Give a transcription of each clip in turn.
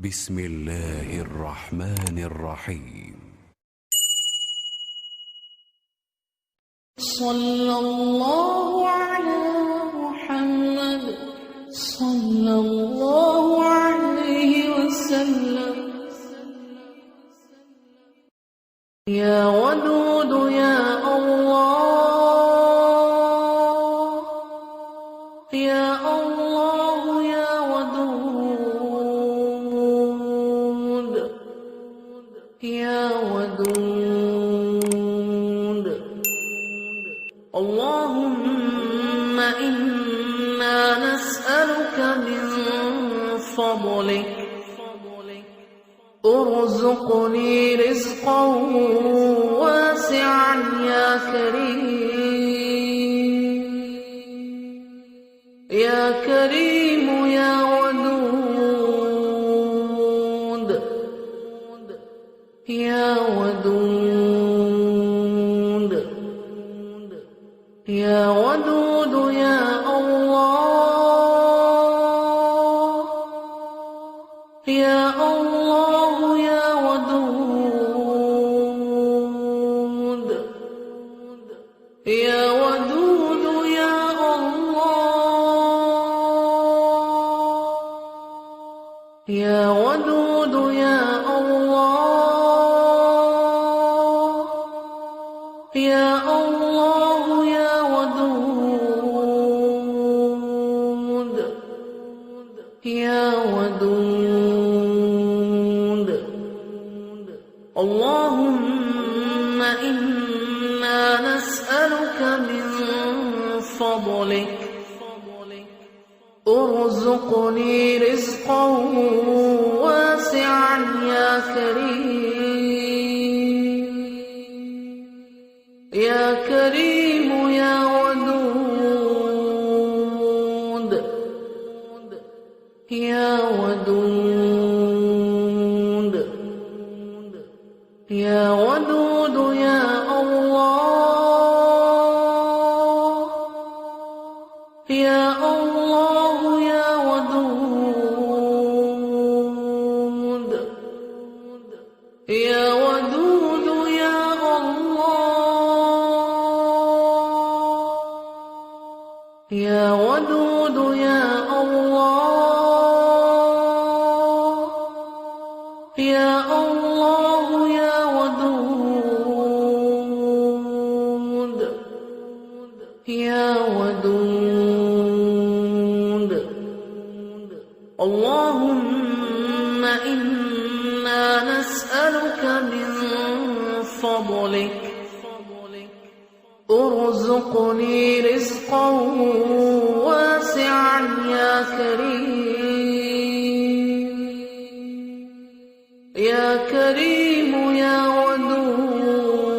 بسم الله الرحمن الرحيم. صلى الله على محمد صلى الله عليه وسلم. يا ودود يا الله، يا الله يا ودود، يا ودود. اللهم إنا نسألك من فضلك ارزقني رزقا واسعا يا كريم، يا كريم يا ودود، يا ودود، يا ودود يا الله، يا الله يا ودود، يا ودود يا الله، يا ودود يا الله، يا الله يا ودود، يا ودود. اللهم إنا نسألك من فضلك ارزقني رزقا واسعا يا كريم، يا كريم يا ودود، يا ودود، يا ودود يا الله، يا الله يا ودود، يا ودود يا الله، يا ودود يا الله، يا الله يا ودود، يا ودود. اللهم إنا نسألك من فضلك ارزقني رزقا واسعا يا كريم، يا كريم يا ودود،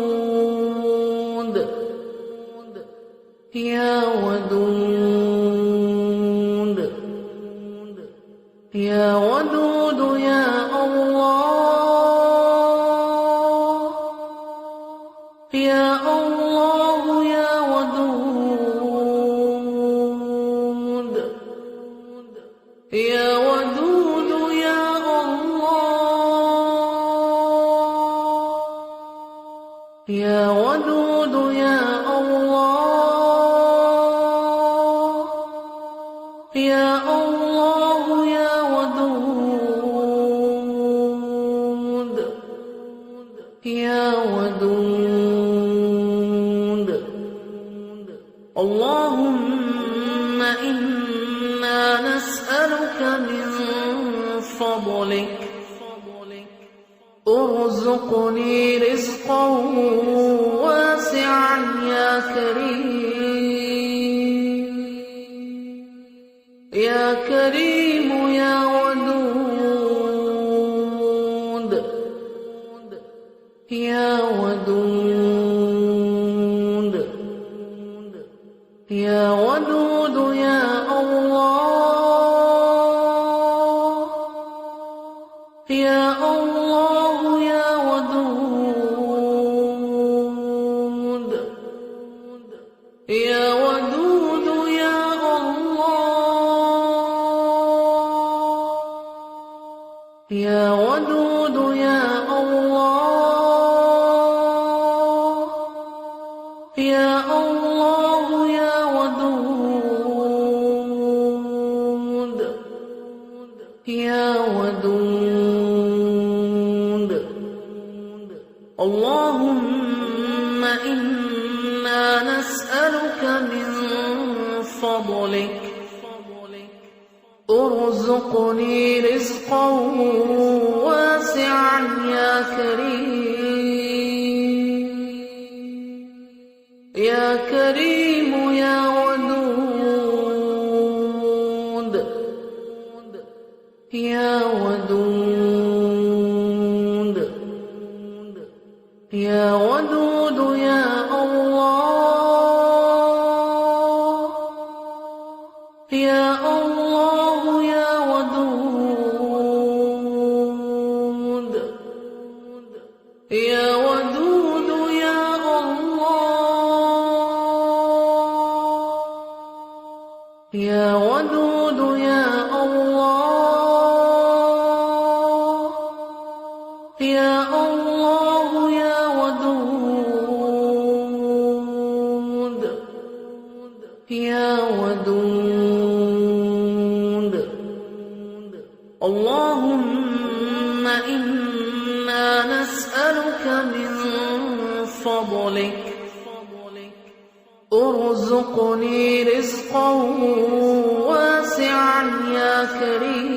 يا ودود، يا ودود يا الله، يا الله يا ودود، يا ودود يا الله، يا ودود يا الله، يا الله يا ودود، يا ودود. اللهم إنا نسألك من فضلك ارزقني رزقا واسعا يا كريم، يا كريم يا ودود، يا ودود، يا ودود يا الله، يا الله يا ودود، يا ودود يا الله، يا ودود يا الله، يا الله يا ودود، يا ودود. اللهم إنا نسألك من فضلك ارزقني رزقا واسعا يا كريم، يا كريم يا ودود، يا ودود، يا ودود يا الله، يا الله يا ودود، يا ودود يا الله، يا ودود يا الله، يا الله يا ودود، يا ودود. اللهم إنا نسألك من فضلك ارزقني رزقا واسعا يا كريم،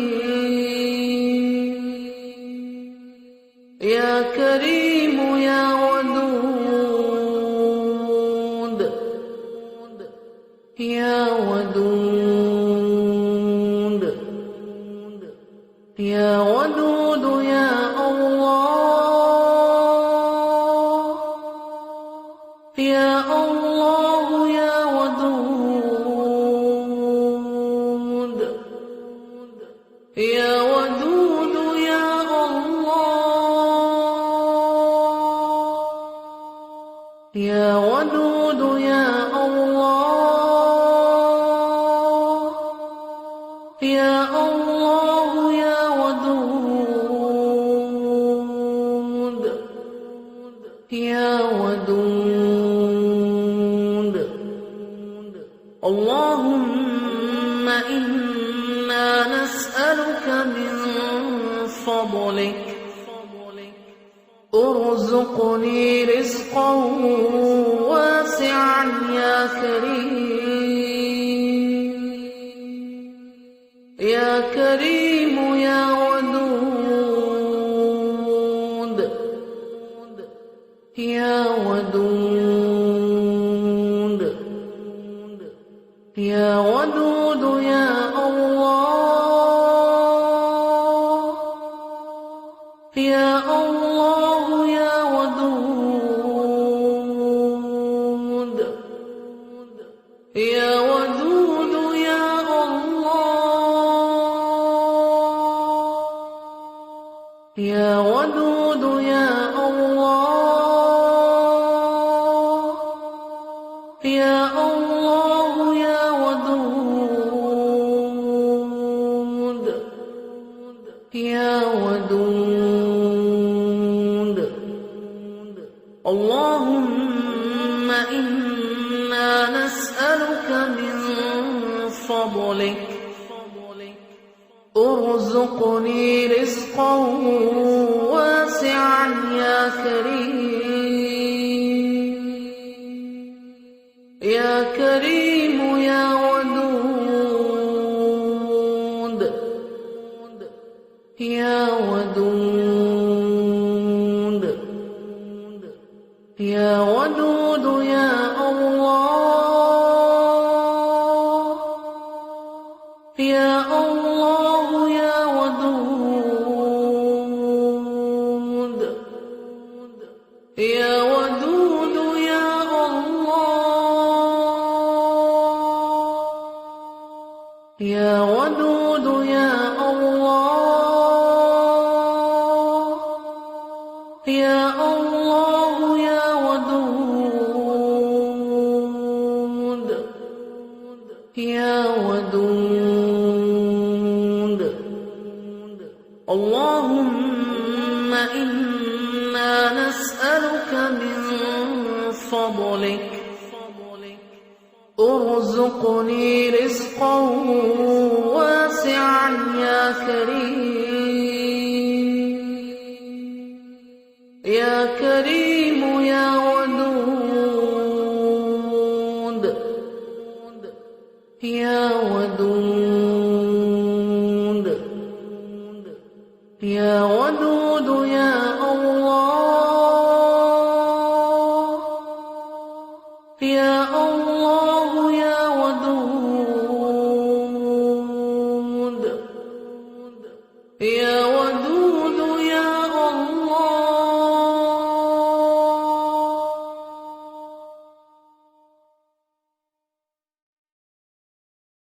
يا كريم يا ودود، يا ودود، يا ودود يا الله، يا الله يا ودود، يا ودود يا الله، يا ودود يا الله، يا الله يا ودود، يا ودود. اللهم إنا نسألك من فضلك ارزقني رزقا واسعا يا كريم، يا كريم يا ودود، يا ودود، يا ودود يا الله، يا الله يا ودود، يا ودود يا الله، يا ودود يا الله، يا الله يا ودود، يا ودود. اللهم إنا نسألك من فضلك ارزقني رزقا واسعا يا كريم، يا كريم يا ودود، يا ودود، يا ودود يا الله، يا الله يا ودود، يا ودود يا الله، يا ودود يا الله، يا الله يا ودود، يا ودود. اللهم إنا نسألك من فضلك ارزقني رزقا واسعا يا كريم يا كريم يا ودود يا ودود يا ودود يا الله يا الله يا ودود يا